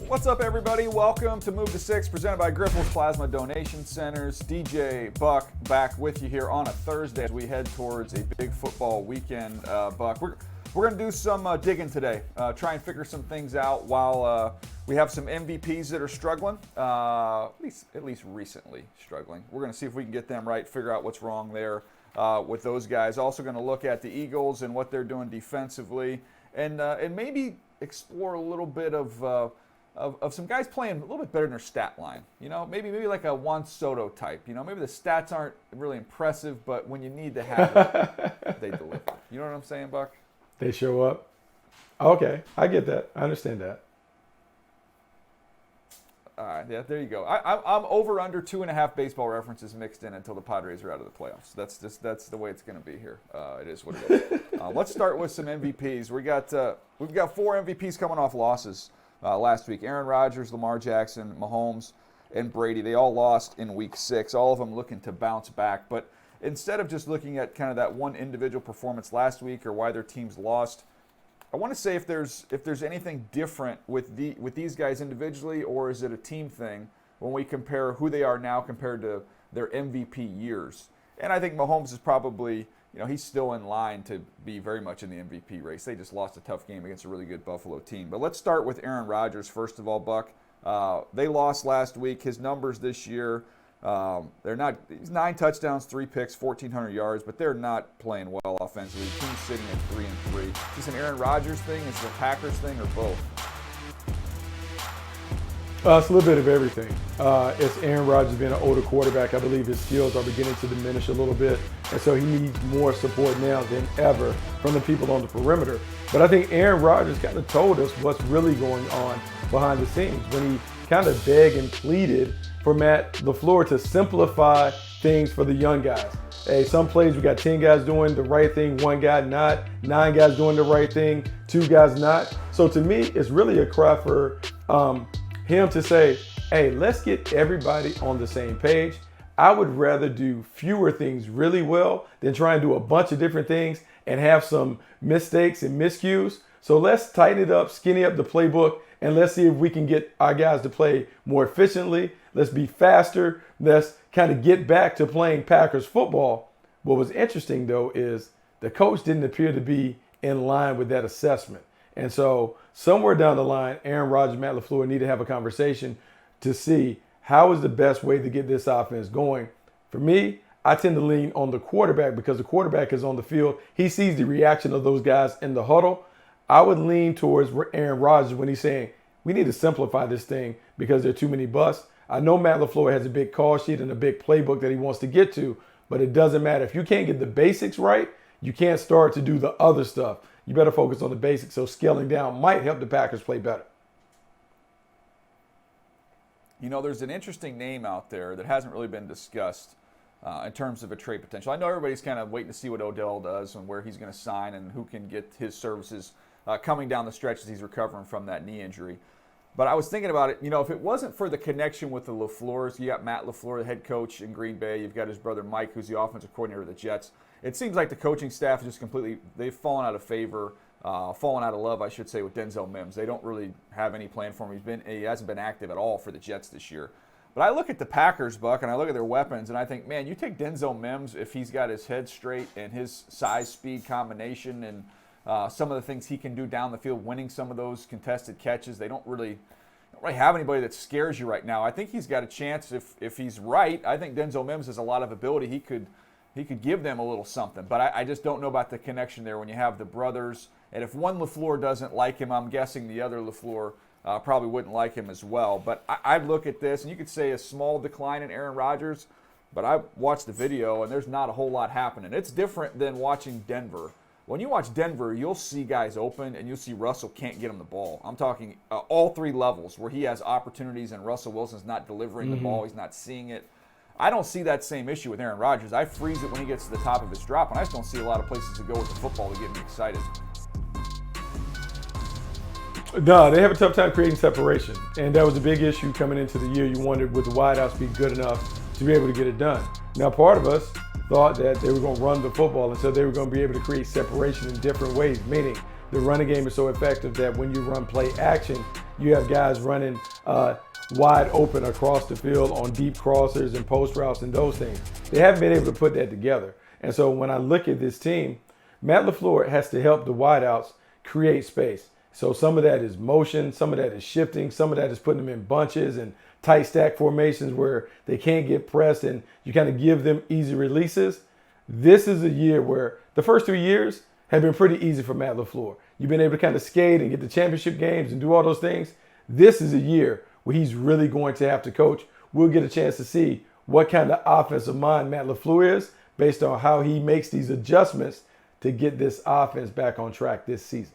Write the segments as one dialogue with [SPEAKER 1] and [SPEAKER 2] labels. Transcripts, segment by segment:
[SPEAKER 1] What's up, everybody? Welcome to Move to Six, presented by Grifols Plasma Donation Centers. DJ Buck back with you here on a Thursday as we head towards a big football weekend. Buck, we're going to do some digging today, try and figure some things out while we have some MVPs that are struggling, at least recently struggling. We're going to see if we can get them right, figure out what's wrong there with those guys. Also going to look at the Eagles and what they're doing defensively, and maybe explore a little bit of some guys playing a little bit better in their stat line. You know, maybe like a Juan Soto type. You know, maybe the stats aren't really impressive, but when you need to have it, they deliver. You know what I'm saying, Buck?
[SPEAKER 2] They show up. Okay, I get that. I understand that.
[SPEAKER 1] All right, yeah, there you go. I'm over under 2.5 baseball references mixed in until the Padres are out of the playoffs. That's the way it's going to be here. It is what it is. Let's start with some MVPs. We've got 4 MVPs coming off losses last week. Aaron Rodgers, Lamar Jackson, Mahomes, and Brady. They all lost in Week 6. All of them looking to bounce back. But instead of just looking at kind of that one individual performance last week or why their teams lost, I want to say if there's anything different with these guys individually, or is it a team thing when we compare who they are now compared to their MVP years. And I think Mahomes is probably, he's still in line to be very much in the MVP race. They just lost a tough game against a really good Buffalo team. But let's start with Aaron Rodgers first of all, Buck. They lost last week. His numbers this year, he's 9 touchdowns, 3 picks, 1,400 yards, but they're not playing well offensively. The team's sitting at 3-3. Is this an Aaron Rodgers thing? Is it a Packers thing, or both?
[SPEAKER 2] It's a little bit of everything. It's Aaron Rodgers being an older quarterback. I believe his skills are beginning to diminish a little bit, and so he needs more support now than ever from the people on the perimeter. But I think Aaron Rodgers kind of told us what's really going on behind the scenes when he kind of begged and pleaded for Matt LaFleur to simplify things for the young guys. Hey, some plays we got 10 guys doing the right thing, 1 guy not, 9 guys doing the right thing, 2 guys not. So to me, it's really a cry for him to say, hey, let's get everybody on the same page. I would rather do fewer things really well than try and do a bunch of different things and have some mistakes and miscues. So let's tighten it up, skinny up the playbook, and let's see if we can get our guys to play more efficiently. Let's be faster. Let's kind of get back to playing Packers football. What was interesting, though, is the coach didn't appear to be in line with that assessment. And so somewhere down the line, Aaron Rodgers, Matt LaFleur need to have a conversation to see how is the best way to get this offense going. For me, I tend to lean on the quarterback because the quarterback is on the field. He sees the reaction of those guys in the huddle. I would lean towards Aaron Rodgers when he's saying, we need to simplify this thing because there are too many busts. I know Matt LaFleur has a big call sheet and a big playbook that he wants to get to, but it doesn't matter. If you can't get the basics right, you can't start to do the other stuff. You better focus on the basics. So scaling down might help the Packers play better.
[SPEAKER 1] There's an interesting name out there that hasn't really been discussed in terms of a trade potential. I know everybody's kind of waiting to see what Odell does and where he's going to sign and who can get his services coming down the stretch as he's recovering from that knee injury. But I was thinking about it, if it wasn't for the connection with the LaFleurs, you got Matt LaFleur, the head coach in Green Bay. You've got his brother Mike, who's the offensive coordinator of the Jets. It seems like the coaching staff is just completely, they've fallen out of favor, fallen out of love, I should say, with Denzel Mims. They don't really have any plan for him. He hasn't been active at all for the Jets this year. But I look at the Packers, Buck, and I look at their weapons, and I think, man, you take Denzel Mims, if he's got his head straight and his size-speed combination and some of the things he can do down the field, winning some of those contested catches. They don't really have anybody that scares you right now. I think he's got a chance if he's right. I think Denzel Mims has a lot of ability. He could give them a little something. But I just don't know about the connection there when you have the brothers. And if one LaFleur doesn't like him, I'm guessing the other LaFleur probably wouldn't like him as well. But I look at this, and you could say a small decline in Aaron Rodgers, but I watched the video, and there's not a whole lot happening. It's different than watching Denver. When you watch Denver, you'll see guys open, and you'll see Russell can't get him the ball. I'm talking all 3 levels where he has opportunities, and Russell Wilson's not delivering the ball. He's not seeing it. I don't see that same issue with Aaron Rodgers. I freeze it when he gets to the top of his drop, and I just don't see a lot of places to go with the football to get me excited.
[SPEAKER 2] No, they have a tough time creating separation, and that was a big issue coming into the year. You wondered, would the wideouts be good enough to be able to get it done? Now, part of us thought that they were going to run the football, and so they were going to be able to create separation in different ways, meaning the running game is so effective that when you run play action, You have guys running wide open across the field on deep crossers and post routes and those things. They haven't been able to put that together. And so when I look at this team, Matt LaFleur has to help the wideouts create space. So some of that is motion, some of that is shifting, some of that is putting them in bunches and tight stack formations where they can't get pressed and you kind of give them easy releases. This is a year where the first 3 years have been pretty easy for Matt LaFleur. You've been able to kind of skate and get the championship games and do all those things. This is a year where he's really going to have to coach. We'll get a chance to see what kind of offensive mind Matt LaFleur is based on how he makes these adjustments to get this offense back on track this season.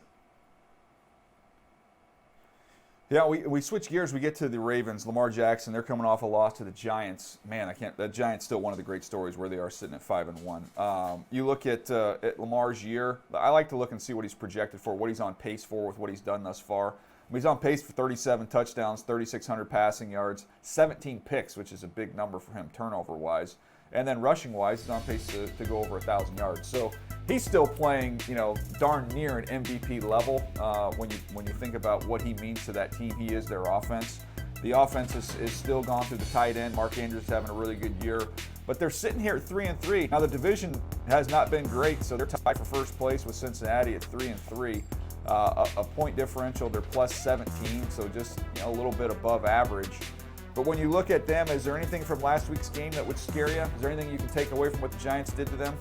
[SPEAKER 1] Yeah, we switch gears. We get to the Ravens. Lamar Jackson, they're coming off a loss to the Giants. Man, that Giants still one of the great stories where they are sitting at 5-1. You look at Lamar's year. I like to look and see what he's projected for, what he's on pace for with what he's done thus far. He's on pace for 37 touchdowns, 3,600 passing yards, 17 picks, which is a big number for him turnover-wise. And then rushing-wise, he's on pace to go over 1,000 yards. So he's still playing, darn near an MVP level when you think about what he means to that team. He is their offense. The offense is still gone through the tight end. Mark Andrews is having a really good year. But they're sitting here at 3-3. Now, the division has not been great, so they're tied for first place with Cincinnati at 3-3. A point differential, they're plus 17, so just a little bit above average. But when you look at them, is there anything from last week's game that would scare you? Is there anything you can take away from what the Giants did to them?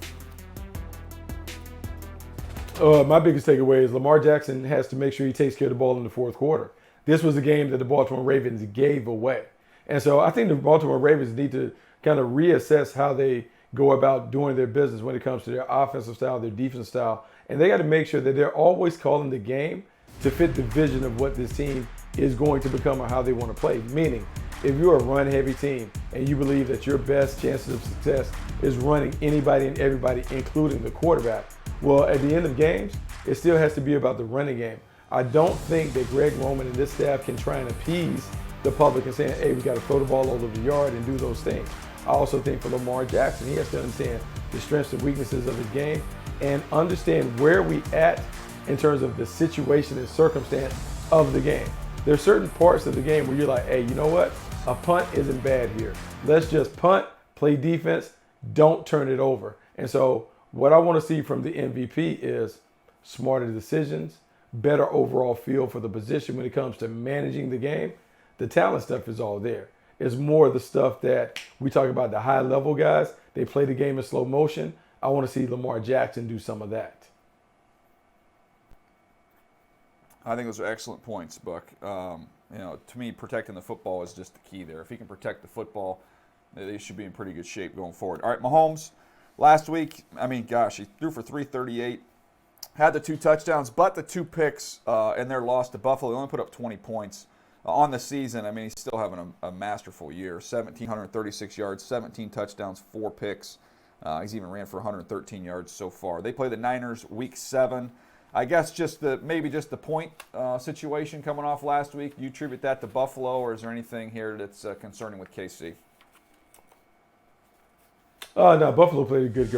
[SPEAKER 2] My biggest takeaway is Lamar Jackson has to make sure he takes care of the ball in the fourth quarter. This was a game that the Baltimore Ravens gave away. And so I think the Baltimore Ravens need to kind of reassess how they go about doing their business when it comes to their offensive style, their defensive style. And they got to make sure that they're always calling the game to fit the vision of what this team is going to become or how they want to play. Meaning, if you're a run-heavy team and you believe that your best chances of success is running anybody and everybody, including the quarterback, well, at the end of games, it still has to be about the running game. I don't think that Greg Roman and this staff can try and appease the public and saying, hey, we got to throw the ball all over the yard and do those things. I also think for Lamar Jackson, he has to understand the strengths and weaknesses of his game and understand where we at in terms of the situation and circumstance of the game. There's certain parts of the game where you're like, hey, you know what? A punt isn't bad here. Let's just punt, play defense, don't turn it over. And so what I want to see from the MVP is smarter decisions, better overall feel for the position when it comes to managing the game. The talent stuff is all there. It's more the stuff that we talk about, the high-level guys. They play the game in slow motion. I want to see Lamar Jackson do some of that.
[SPEAKER 1] I think those are excellent points, Buck. To me, protecting the football is just the key there. If he can protect the football, they should be in pretty good shape going forward. All right, Mahomes, last week, he threw for 338, had the 2 touchdowns, but the 2 picks in their loss to Buffalo. He only put up 20 points on the season. He's still having a masterful year. 1,736 yards, 17 touchdowns, 4 picks. He's even ran for 113 yards so far. They play the Niners week 7. I guess just the point situation coming off last week. Do you attribute that to Buffalo, or is there anything here that's concerning with KC?
[SPEAKER 2] No, Buffalo played a good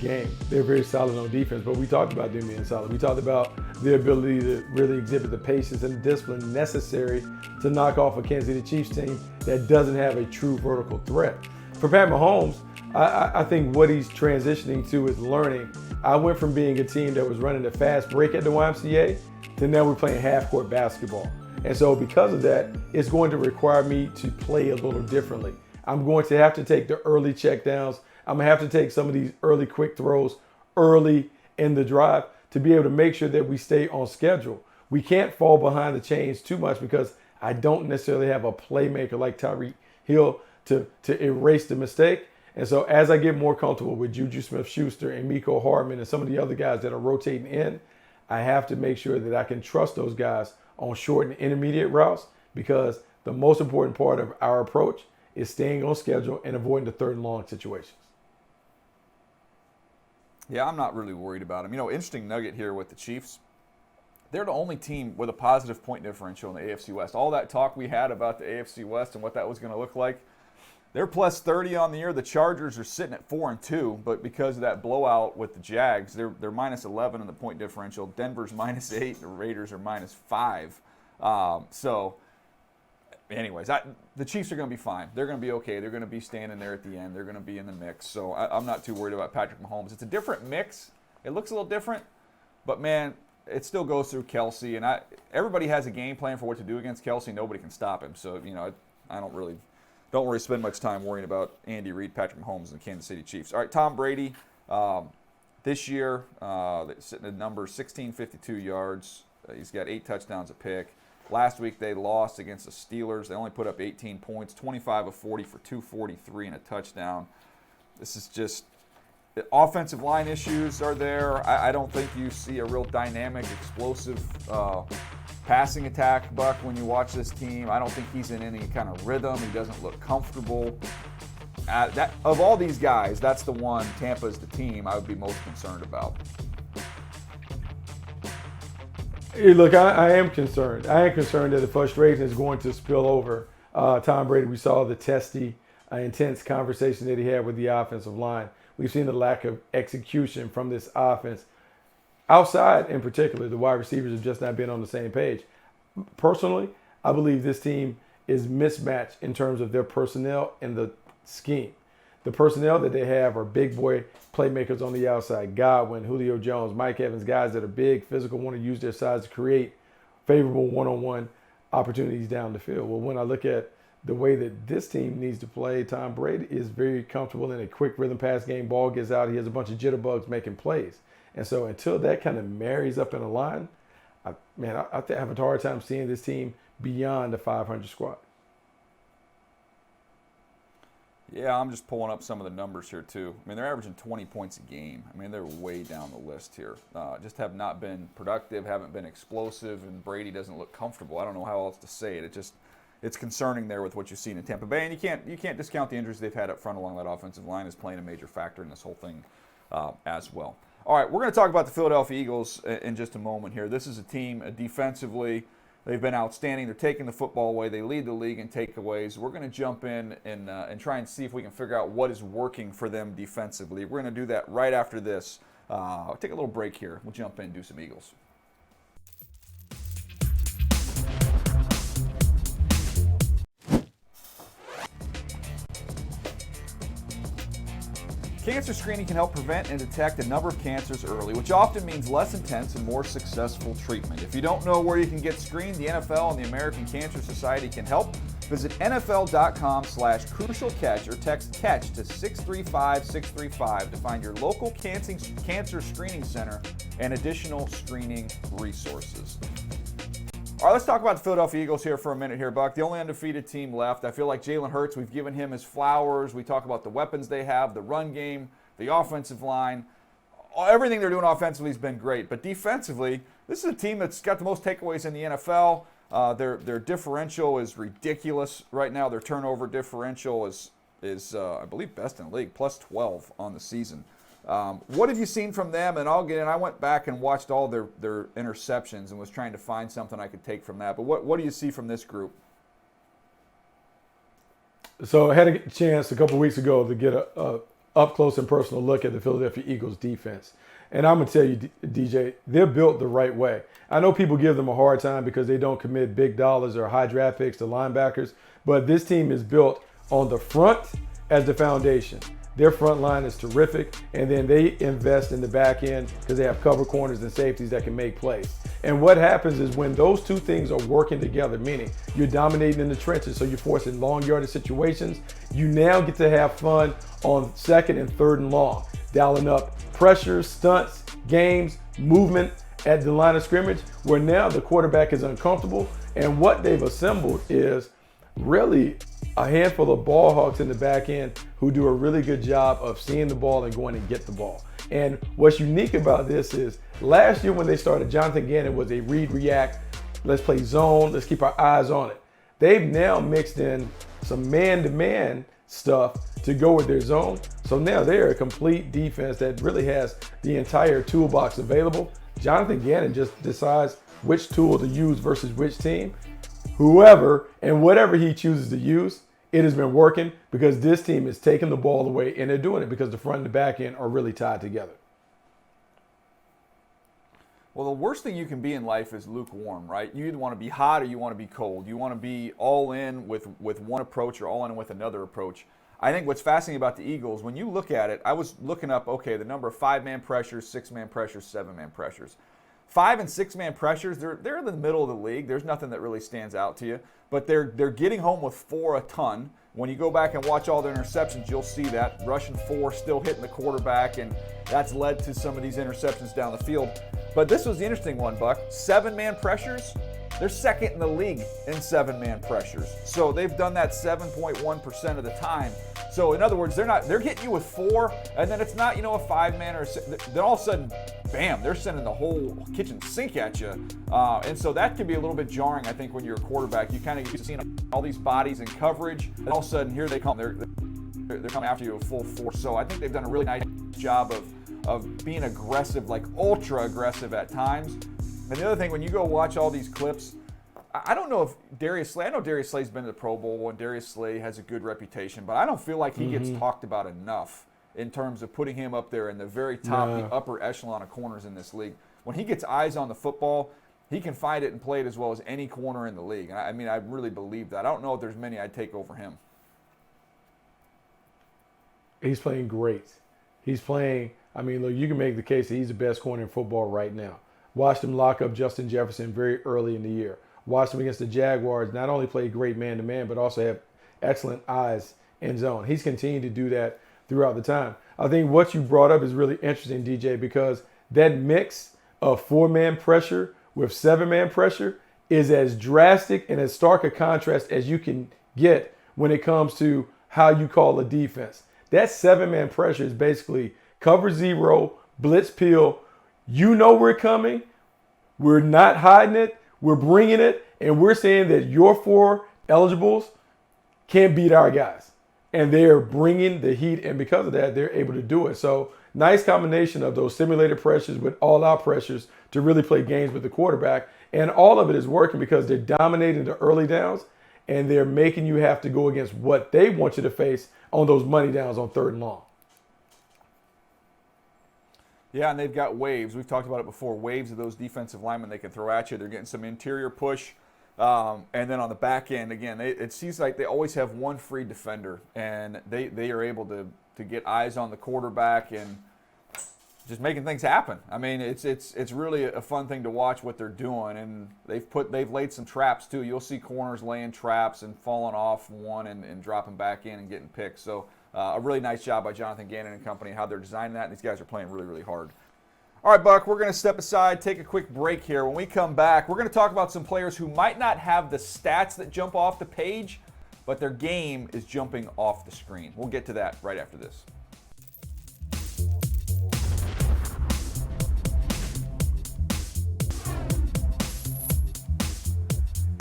[SPEAKER 2] game. They're very solid on defense, but we talked about them being solid. We talked about their ability to really exhibit the patience and the discipline necessary to knock off a Kansas City Chiefs team that doesn't have a true vertical threat. For Pat Mahomes, I think what he's transitioning to is learning. I went from being a team that was running a fast break at the YMCA to now we're playing half-court basketball. And so because of that, it's going to require me to play a little differently. I'm going to have to take the early checkdowns. I'm going to have to take some of these early quick throws early in the drive to be able to make sure that we stay on schedule. We can't fall behind the chains too much because I don't necessarily have a playmaker like Tyreek Hill to erase the mistake. And so as I get more comfortable with Juju Smith-Schuster and Mecole Hardman and some of the other guys that are rotating in, I have to make sure that I can trust those guys on short and intermediate routes because the most important part of our approach is staying on schedule and avoiding the third and long situations.
[SPEAKER 1] Yeah, I'm not really worried about them. Interesting nugget here with the Chiefs. They're the only team with a positive point differential in the AFC West. All that talk we had about the AFC West and what that was going to look like, they're plus 30 on the year. The Chargers are sitting at 4-2, but because of that blowout with the Jags, they're minus 11 in the point differential. Denver's minus 8, the Raiders are minus 5. So, anyways, the Chiefs are going to be fine. They're going to be okay. They're going to be standing there at the end. They're going to be in the mix. So I'm not too worried about Patrick Mahomes. It's a different mix. It looks a little different, but man, it still goes through Kelsey. And everybody has a game plan for what to do against Kelsey. Nobody can stop him. So I don't really spend much time worrying about Andy Reid, Patrick Mahomes, and the Kansas City Chiefs. All right, Tom Brady. This year, sitting at number 1,652 yards. He's got 8 touchdowns a pick. Last week they lost against the Steelers. They only put up 18 points, 25 of 40 for 243 and a touchdown. This is just the offensive line issues are there. I don't think you see a real dynamic, explosive passing attack, Buck, when you watch this team. I don't think he's in any kind of rhythm. He doesn't look comfortable. Of all these guys, that's the one, Tampa's the team I would be most concerned about.
[SPEAKER 2] Hey, look, I am concerned. I am concerned that the frustration is going to spill over. Tom Brady, we saw the testy, intense conversation that he had with the offensive line. We've seen the lack of execution from this offense. Outside, in particular, the wide receivers have just not been on the same page. Personally, I believe this team is mismatched in terms of their personnel and the scheme. The personnel that they have are big boy playmakers on the outside. Godwin, Julio Jones, Mike Evans, guys that are big, physical, want to use their size to create favorable one-on-one opportunities down the field. Well, when I look at the way that this team needs to play, Tom Brady is very comfortable in a quick rhythm pass game. Ball gets out. He has a bunch of jitterbugs making plays. And so until that kind of marries up in a line, I have a hard time seeing this team beyond the 500 squad.
[SPEAKER 1] Yeah, I'm just pulling up some of the numbers here, too. I mean, they're averaging 20 points a game. I mean, they're way down the list here. Just have not been productive, haven't been explosive, and Brady doesn't look comfortable. I don't know how else to say it. It's concerning there with what you've seen in Tampa Bay, and you can't discount the injuries they've had up front along that offensive line is playing a major factor in this whole thing as well. All right, we're going to talk about the Philadelphia Eagles in just a moment here. This is a team defensively. They've been outstanding. They're taking the football away. They lead the league in takeaways. We're going to jump in and try and see if we can figure out what is working for them defensively. We're going to do that right after this. Take a little break here. We'll jump in and do some Eagles. Cancer screening can help prevent and detect a number of cancers early, which often means less intense and more successful treatment. If you don't know where you can get screened, the NFL and the American Cancer Society can help. Visit NFL.com/crucial-catch or text CATCH to 635-635 to find your local cancer screening center and additional screening resources. All right, let's talk about the Philadelphia Eagles here for a minute here, Buck. The only undefeated team left. I feel like Jalen Hurts, we've given him his flowers. We talk about the weapons they have, the run game, the offensive line. Everything they're doing offensively has been great. But defensively, this is a team that's got the most takeaways in the NFL. Their differential is ridiculous right now. Their turnover differential is I believe, best in the league, plus 12 on the season. What have you seen from them? And I went back and watched all their interceptions and was trying to find something I could take from that. But what do you see from this group?
[SPEAKER 2] So I had a chance a couple weeks ago to get a up close and personal look at the Philadelphia Eagles defense. And I'm going to tell you, DJ, they're built the right way. I know people give them a hard time because they don't commit big dollars or high draft picks to linebackers, but this team is built on the front as the foundation. Their front line is terrific, and then they invest in the back end because they have cover corners and safeties that can make plays. And what happens is when those two things are working together, meaning you're dominating in the trenches, so you're forcing long yardage situations, you now get to have fun on second and third and long, dialing up pressures, stunts, games, movement at the line of scrimmage, where now the quarterback is uncomfortable. And what they've assembled is really a handful of ball hawks in the back end who do a really good job of seeing the ball and going and get the ball. And what's unique about this is last year when they started, Jonathan Gannon was a read, react, let's play zone, let's keep our eyes on it. They've now mixed in some man-to-man stuff to go with their zone. So now they're a complete defense that really has the entire toolbox available. Jonathan Gannon just decides which tool to use versus which team. Whoever and whatever he chooses to use, it has been working because this team is taking the ball away, and they're doing it because the front and the back end are really tied together.
[SPEAKER 1] Well, the worst thing you can be in life is lukewarm, right? You either want to be hot or you want to be cold. You want to be all in with one approach or all in with another approach. I think what's fascinating about the Eagles, when you look at it, I was looking up, okay, the number of 5-man pressures, 6-man pressures, 7-man pressures. 5 and 6-man pressures, they're in the middle of the league. There's nothing that really stands out to you. But they're getting home with 4 a ton. When you go back and watch all the interceptions, you'll see that. Rushing 4, still hitting the quarterback, and that's led to some of these interceptions down the field. But this was the interesting one, Buck. 7-man pressures, they're second in the league in 7-man pressures. So they've done that 7.1% of the time. So in other words, they're hitting you with 4, and then it's not, a 5-man or then all of a sudden, bam, they're sending the whole kitchen sink at you. And so that can be a little bit jarring, I think, when you're a quarterback. You kind of get seeing all these bodies in coverage, and all of a sudden here they come. They're coming after you with full force. So I think they've done a really nice job of being aggressive, like ultra aggressive at times. And the other thing, when you go watch all these clips, I don't know if Darius Slay, I know Darius Slay's been to the Pro Bowl and Darius Slay has a good reputation, but I don't feel like he gets talked about enough in terms of putting him up there in the very top, the upper echelon of corners in this league. When he gets eyes on the football, he can find it and play it as well as any corner in the league. And I really believe that. I don't know if there's many I'd take over him.
[SPEAKER 2] He's playing great. He's playing, look, you can make the case that he's the best corner in football right now. Watched him lock up Justin Jefferson very early in the year. Watched him against the Jaguars, not only play great man-to-man, but also have excellent eyes in zone. He's continued to do that throughout the time. I think what you brought up is really interesting, DJ, because that mix of 4-man pressure with 7-man pressure is as drastic and as stark a contrast as you can get when it comes to how you call a defense. That 7-man pressure is basically cover 0, blitz peel. You know we're coming. We're not hiding it. We're bringing it, and we're saying that your 4 eligibles can't beat our guys. And they're bringing the heat, and because of that, they're able to do it. So nice combination of those simulated pressures with all-out pressures to really play games with the quarterback. And all of it is working because they're dominating the early downs, and they're making you have to go against what they want you to face on those money downs on 3rd and long.
[SPEAKER 1] Yeah, and they've got waves. We've talked about it before. Waves of those defensive linemen they can throw at you. They're getting some interior push. And then on the back end, again, it seems like they always have one free defender. And they are able to get eyes on the quarterback and just making things happen. It's really a fun thing to watch what they're doing. And they've laid some traps, too. You'll see corners laying traps and falling off one and dropping back in and getting picked. So a really nice job by Jonathan Gannon and company, how they're designing that, and these guys are playing really, really hard. All right, Buck, we're going to step aside, take a quick break here. When we come back, we're going to talk about some players who might not have the stats that jump off the page, but their game is jumping off the screen. We'll get to that right after this.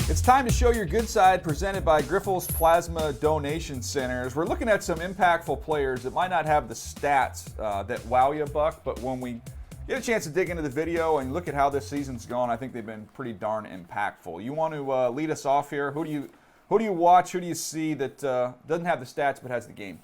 [SPEAKER 1] It's time to show your good side, presented by Grifols Plasma Donation Centers. We're looking at some impactful players that might not have the stats that wow you, Buck, but when we get a chance to dig into the video and look at how this season's gone, I think they've been pretty darn impactful. You want to lead us off here? Who do you watch? Who do you see that doesn't have the stats but has the game?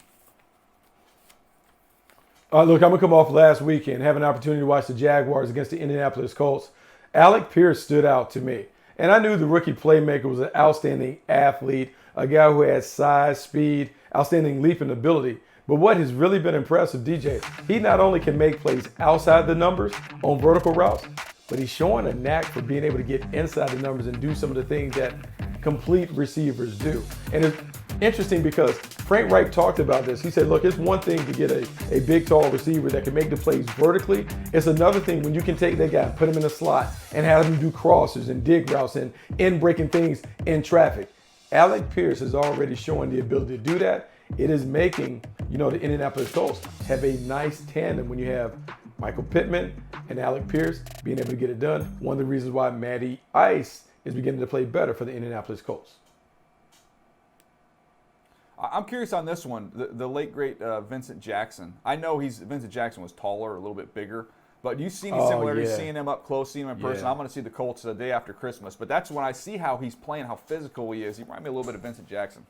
[SPEAKER 2] Look, I'm going to come off last weekend, have an opportunity to watch the Jaguars against the Indianapolis Colts. Alec Pierce stood out to me. And I knew the rookie playmaker was an outstanding athlete, a guy who had size, speed, outstanding leaping ability. But what has really been impressive, DJ, he not only can make plays outside the numbers on vertical routes, but he's showing a knack for being able to get inside the numbers and do some of the things that complete receivers do. And it's interesting because Frank Reich talked about this. He said, look, it's one thing to get a big, tall receiver that can make the plays vertically. It's another thing when you can take that guy and put him in a slot and have him do crosses and dig routes and in-breaking things in traffic. Alec Pierce is already showing the ability to do that. It is making, the Indianapolis Colts have a nice tandem when you have Michael Pittman and Alec Pierce being able to get it done. One of the reasons why Matty Ice is beginning to play better for the Indianapolis Colts.
[SPEAKER 1] I'm curious on this one, the late, great Vincent Jackson. I know Vincent Jackson was taller, a little bit bigger, but do you see any similarities seeing him up close, seeing him in person? I'm going to see the Colts the day after Christmas, but that's when I see how he's playing, how physical he is. He reminds me a little bit of Vincent Jackson.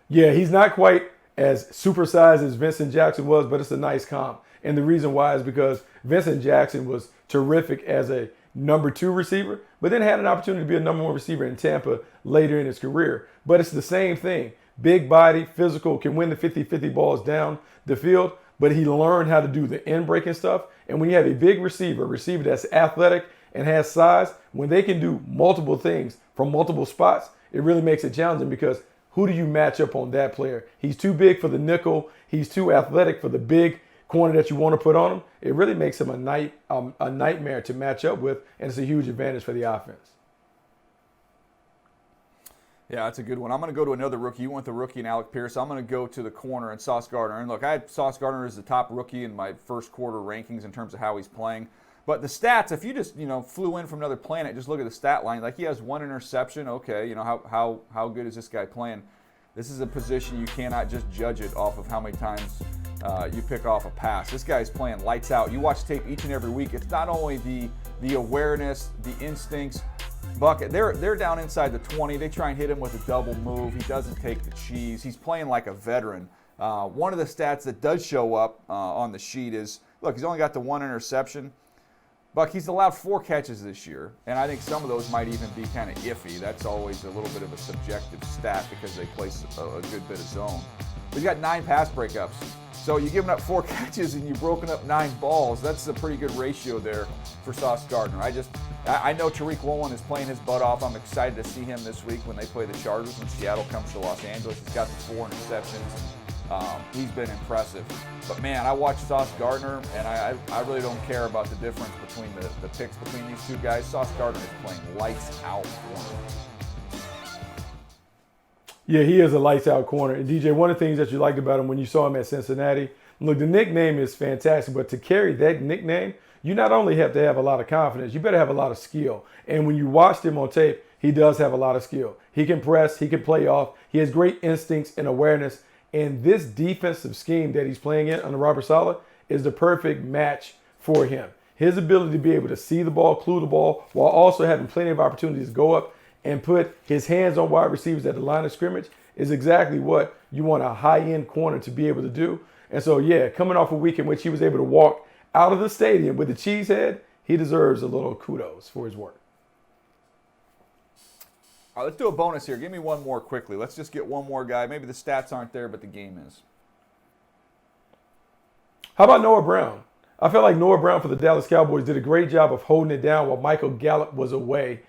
[SPEAKER 2] Yeah, he's not quite as supersized as Vincent Jackson was, but it's a nice comp. And the reason why is because Vincent Jackson was terrific as a number 2 receiver, but then had an opportunity to be a number 1 receiver in Tampa later in his career. But it's the same thing. Big body, physical, can win the 50-50 balls down the field, but he learned how to do the in-breaking stuff. And when you have a big receiver, a receiver that's athletic and has size, when they can do multiple things from multiple spots, it really makes it challenging because who do you match up on that player? He's too big for the nickel. He's too athletic for the big corner that you want to put on him. It really makes him a nightmare to match up with, and it's a huge advantage for the offense.
[SPEAKER 1] Yeah, that's a good one. I'm going to go to another rookie. You went the rookie and Alec Pierce. I'm going to go to the corner and Sauce Gardner. And look, I had Sauce Gardner as the top rookie in my first quarter rankings in terms of how he's playing. But the stats, if you just flew in from another planet, just look at the stat line. Like he has 1 interception. Okay, how good is this guy playing? This is a position you cannot just judge it off of how many times you pick off a pass. This guy's playing lights out. You watch tape each and every week. It's not only the awareness, the instincts. Buck, they're down inside the 20. They try and hit him with a double move. He doesn't take the cheese. He's playing like a veteran. One of the stats that does show up on the sheet is, look, he's only got the 1 interception. Buck, he's allowed 4 catches this year, and I think some of those might even be kind of iffy. That's always a little bit of a subjective stat because they play a good bit of zone. But he's got 9 pass breakups. So you're giving up 4 catches and you've broken up 9 balls. That's a pretty good ratio there for Sauce Gardner. I know Tariq Woolen is playing his butt off. I'm excited to see him this week when they play the Chargers when Seattle comes to Los Angeles. He's got the 4 interceptions. He's been impressive. But, man, I watched Sauce Gardner, and I really don't care about the difference between the picks between these two guys. Sauce Gardner is playing lights out corner.
[SPEAKER 2] Yeah, he is a lights out corner. And DJ, one of the things that you liked about him when you saw him at Cincinnati, look, the nickname is fantastic, but to carry that nickname, you not only have to have a lot of confidence, you better have a lot of skill. And when you watched him on tape, he does have a lot of skill. He can press, he can play off, he has great instincts and awareness. And this defensive scheme that he's playing in under Robert Saleh is the perfect match for him. His ability to be able to see the ball, clue the ball, while also having plenty of opportunities to go up and put his hands on wide receivers at the line of scrimmage is exactly what you want a high-end corner to be able to do. And so, yeah, coming off a week in which he was able to walk out of the stadium with the cheese head, he deserves a little kudos for his work.
[SPEAKER 1] All right, let's do a bonus here. Give me one more quickly. Let's just get one more guy. Maybe the stats aren't there, but the game is.
[SPEAKER 2] How about Noah Brown? I felt like Noah Brown for the Dallas Cowboys did a great job of holding it down while Michael Gallup was away,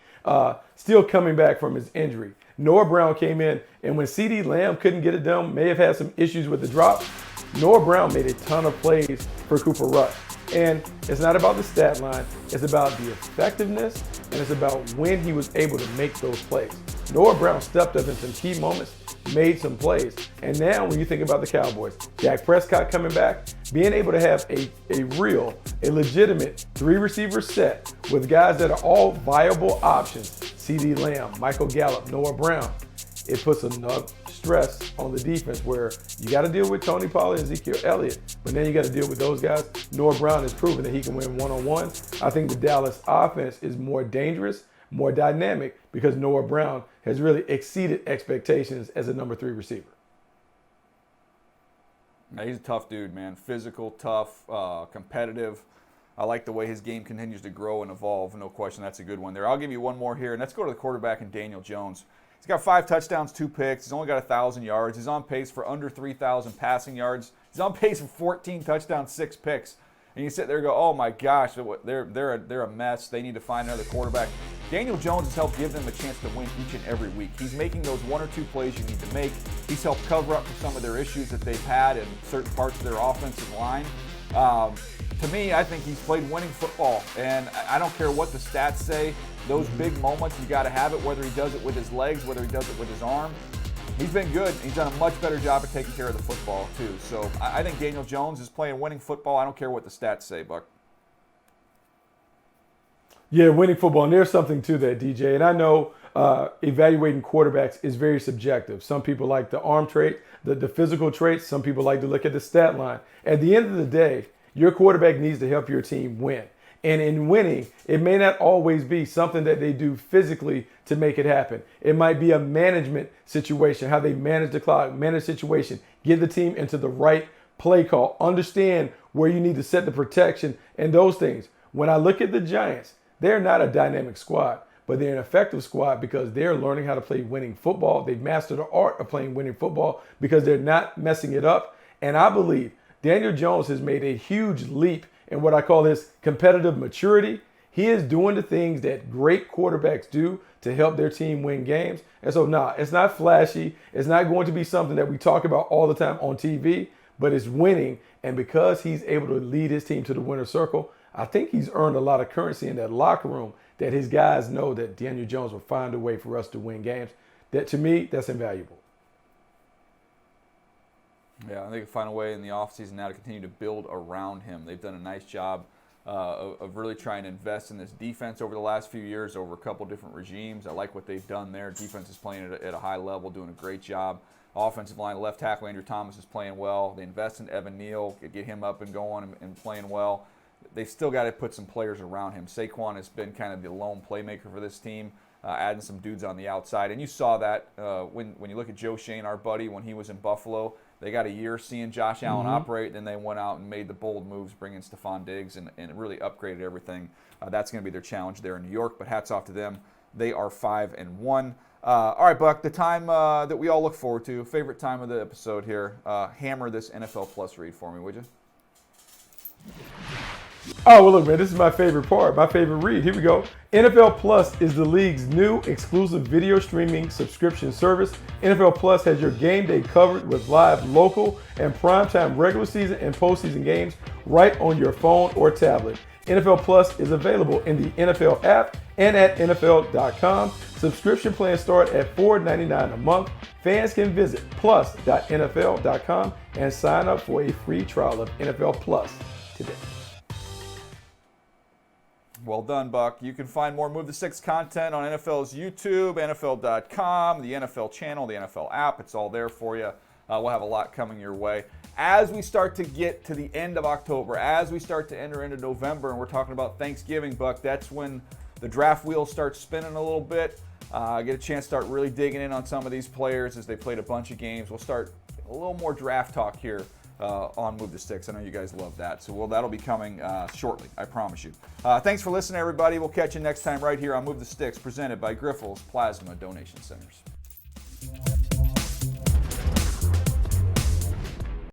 [SPEAKER 2] still coming back from his injury. Noah Brown came in, and when CeeDee Lamb couldn't get it done, may have had some issues with the drop, Noah Brown made a ton of plays for Cooper Rush. And it's not about the stat line, it's about the effectiveness, and it's about when he was able to make those plays. Noah Brown stepped up in some key moments, made some plays. And now when you think about the Cowboys, Dak Prescott coming back, being able to have a legitimate 3-receiver set with guys that are all viable options, CeeDee Lamb, Michael Gallup, Noah Brown, it puts enough stress on the defense where you got to deal with Tony Pollard and Ezekiel Elliott, but then you got to deal with those guys. Noah Brown has proven that he can win one-on-one. I think the Dallas offense is more dangerous, more dynamic because Noah Brown has really exceeded expectations as a number 3 receiver.
[SPEAKER 1] Yeah, he's a tough dude, man. Physical, tough, competitive. I like the way his game continues to grow and evolve. No question, that's a good one there. I'll give you one more here, and let's go to the quarterback and Daniel Jones. He's got 5 touchdowns, 2 picks. He's only got 1,000 yards. He's on pace for under 3,000 passing yards. He's on pace for 14 touchdowns, 6 picks. And you sit there and go, oh my gosh, they're a mess. They need to find another quarterback. Daniel Jones has helped give them a chance to win each and every week. He's making those 1 or 2 plays you need to make. He's helped cover up for some of their issues that they've had in certain parts of their offensive line. To me, I think he's played winning football, and I don't care what the stats say. Those big moments, you got to have it, whether he does it with his legs, whether he does it with his arm. He's been good. He's done a much better job of taking care of the football, too. So I think Daniel Jones is playing winning football. I don't care what the stats say, Buck.
[SPEAKER 2] Yeah, winning football, and there's something to that, DJ. And I know evaluating quarterbacks is very subjective. Some people like the arm trait, the physical traits. Some people like to look at the stat line. At the end of the day, your quarterback needs to help your team win. And in winning, it may not always be something that they do physically to make it happen. It might be a management situation, how they manage the clock, manage the situation, get the team into the right play call, understand where you need to set the protection and those things. When I look at the Giants, they're not a dynamic squad, but they're an effective squad because they're learning how to play winning football. They've mastered the art of playing winning football because they're not messing it up. And I believe Daniel Jones has made a huge leap in what I call his competitive maturity. He is doing the things that great quarterbacks do to help their team win games. And so, it's not flashy. It's not going to be something that we talk about all the time on TV, but it's winning. And because he's able to lead his team to the winner's circle, I think he's earned a lot of currency in that locker room that his guys know that Daniel Jones will find a way for us to win games. That, to me, that's invaluable.
[SPEAKER 1] Yeah, they can find a way in the offseason now to continue to build around him. They've done a nice job of really trying to invest in this defense over the last few years, over a couple different regimes. I like what they've done there. Defense is playing at a high level, doing a great job. Offensive line, left tackle Andrew Thomas is playing well. They invest in Evan Neal, get him up and going and playing well. They've still got to put some players around him. Saquon has been kind of the lone playmaker for this team, adding some dudes on the outside. And you saw that when you look at Joe Shane, our buddy, when he was in Buffalo. They got a year seeing Josh Allen operate, then they went out and made the bold moves, bringing Stephon Diggs, and really upgraded everything. That's going to be their challenge there in New York, but hats off to them. They are 5-1. All right, Buck, the time that we all look forward to, favorite time of the episode here. Hammer this NFL Plus read for me, would you?
[SPEAKER 2] Oh, well, look, man, this is my favorite part, my favorite read. Here we go. NFL Plus is the league's new exclusive video streaming subscription service. NFL Plus has your game day covered with live local and primetime regular season and postseason games right on your phone or tablet. NFL Plus is available in the NFL app and at NFL.com. Subscription plans start at $4.99 a month. Fans can visit plus.nfl.com and sign up for a free trial of NFL Plus today.
[SPEAKER 1] Well done, Buck. You can find more Move the Sticks content on NFL's YouTube, NFL.com, the NFL channel, the NFL app. It's all there for you. We'll have a lot coming your way. As we start to get to the end of October, as we start to enter into November, and we're talking about Thanksgiving, Buck, that's when the draft wheels start spinning a little bit. Get a chance to start really digging in on some of these players as they played a bunch of games. We'll start a little more draft talk here on Move the Sticks. I know you guys love that. So that'll be coming shortly, I promise you. Thanks for listening, everybody. We'll catch you next time right here on Move the Sticks, presented by Grifols Plasma Donation Centers.